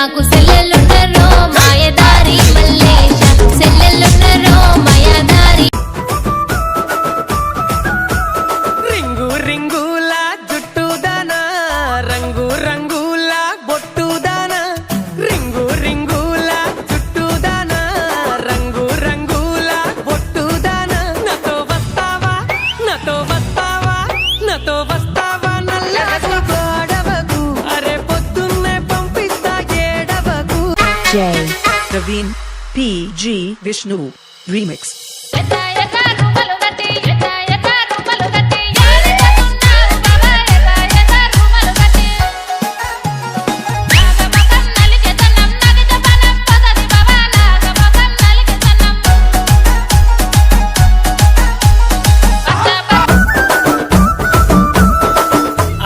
నాకు సెల్లెలున్నరో మాయదారి మల్లేశ సెల్లెలున్నరో మాయదారి రింగు రింగుల జుట్టుదానా రంగు రంగుల బొట్టుదానా రింగు రింగుల జుట్టుదానా రంగు రంగుల బొట్టుదానా నాతో వస్తావా నాతో వస్తావా నాతో వస్తావా నల్లగా గోడవకు అరే పొద్దున్నే పంపిస్తా ఏడవకు J. Praveen P. G. Vishnu Remix.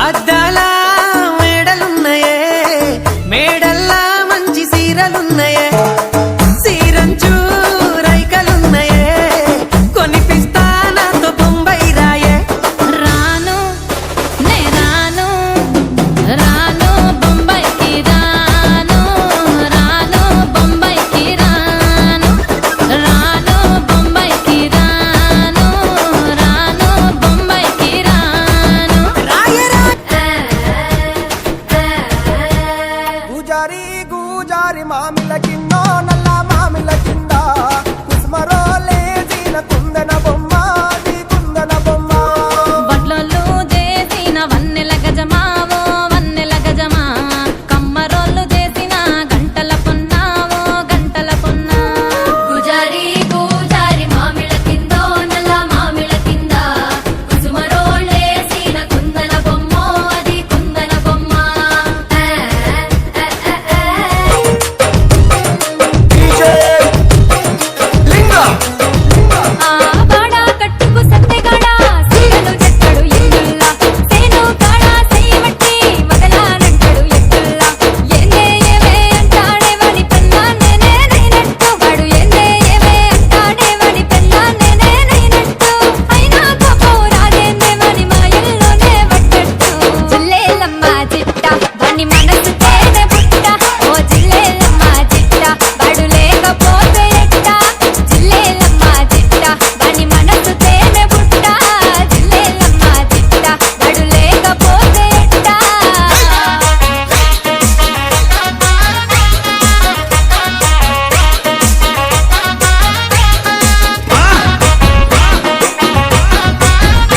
అద్దాల మేడలున్నాయే మేడల్లా మంచి సీరలున్నాయే సీరంచు రైకలున్నాయే కొనిపిస్తా నాతో బొంబాయి రాయే రాను నే రాను రాను బొంబాయికి రాను రాను బొంబాయికి రాను రాను బొంబాయికి రాను రాను బొంబాయికి రాను రాయరా గూజారి గూజారి మామిల కిందో నల్ల మామిల కింద కుసుమరోలే